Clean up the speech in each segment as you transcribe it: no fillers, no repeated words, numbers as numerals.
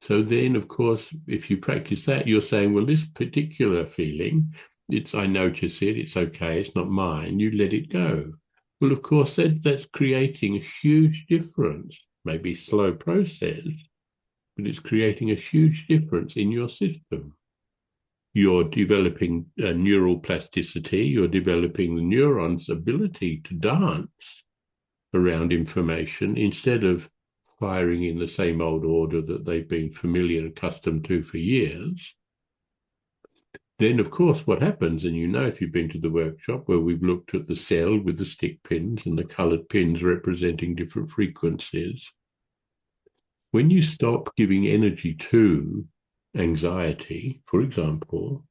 So then, of course, if you practice that, you're saying, well, this particular feeling, I notice it, it's okay, it's not mine, you let it go. Well, of course, that's creating a huge difference, maybe slow process, but it's creating a huge difference in your system. You're developing neural plasticity, you're developing the neurons' ability to dance around information instead of firing in the same old order that they've been familiar and accustomed to for years. Then, of course, what happens, and you know if you've been to the workshop where we've looked at the cell with the stick pins and the coloured pins representing different frequencies, when you stop giving energy to anxiety, for example,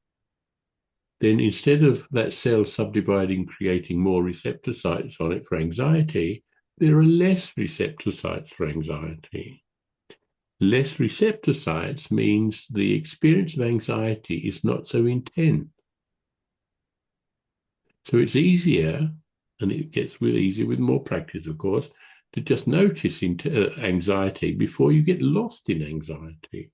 then instead of that cell subdividing, creating more receptor sites on it for anxiety, there are less receptor sites for anxiety. Less receptor sites means the experience of anxiety is not so intense. So it's easier, and it gets really easier with more practice, of course, to just notice anxiety before you get lost in anxiety.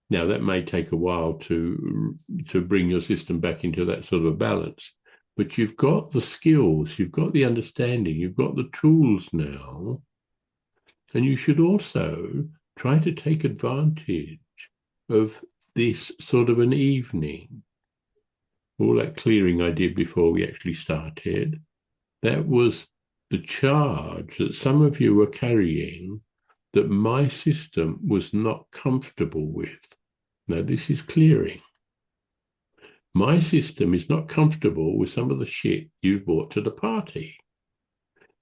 Now, that may take a while to bring your system back into that sort of balance, but you've got the skills, you've got the understanding, you've got the tools now, and you should also try to take advantage of this sort of an evening. All that clearing I did before we actually started, that was the charge that some of you were carrying that my system was not comfortable with. Now, this is clearing. My system is not comfortable with some of the shit you've brought to the party.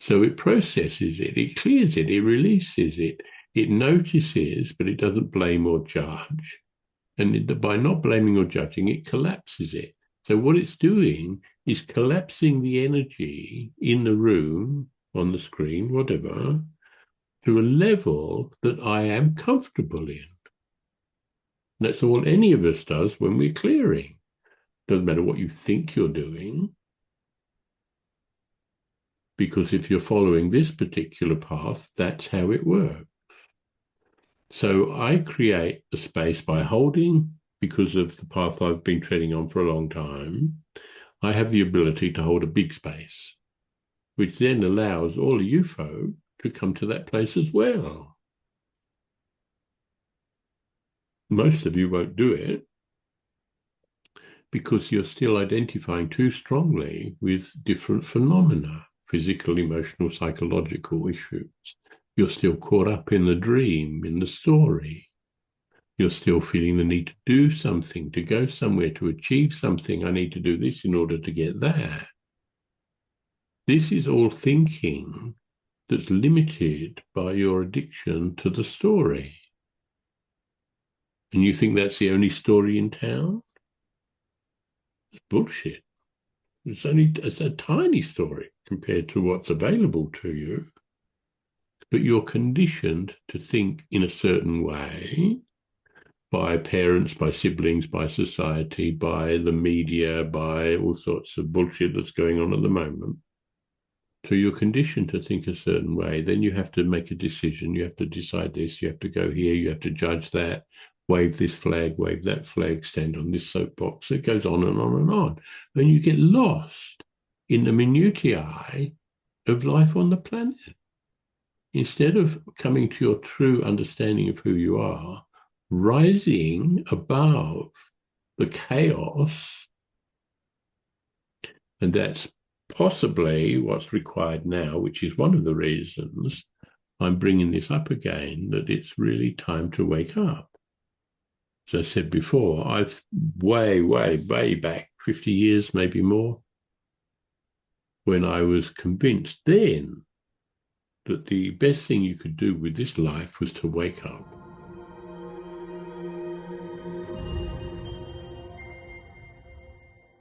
So it processes it, it clears it, it releases it, it notices, but it doesn't blame or judge. And by not blaming or judging, it collapses it. So what it's doing is collapsing the energy in the room, on the screen, whatever, to a level that I am comfortable in. That's all any of us does when we're clearing. Doesn't matter what you think you're doing, because if you're following this particular path, that's how it works. So I create a space by holding, because of the path I've been treading on for a long time, I have the ability to hold a big space, which then allows all of you folk to come to that place as well. Most of you won't do it because you're still identifying too strongly with different phenomena, physical, emotional, psychological issues. You're still caught up in the dream, in the story. You're still feeling the need to do something, to go somewhere, to achieve something. I need to do this in order to get that. This is all thinking that's limited by your addiction to the story. And you think that's the only story in town? It's bullshit. It's a tiny story compared to what's available to you. But you're conditioned to think in a certain way by parents, by siblings, by society, by the media, by all sorts of bullshit that's going on at the moment. So you're conditioned to think a certain way. Then you have to make a decision. You have to decide this. You have to go here. You have to judge that. Wave this flag, wave that flag, stand on this soapbox. It goes on and on and on. And you get lost in the minutiae of life on the planet. Instead of coming to your true understanding of who you are, rising above the chaos, and that's possibly what's required now, which is one of the reasons I'm bringing this up again, that it's really time to wake up. As I said before, I've way back, 50 years, maybe more, when I was convinced then that the best thing you could do with this life was to wake up.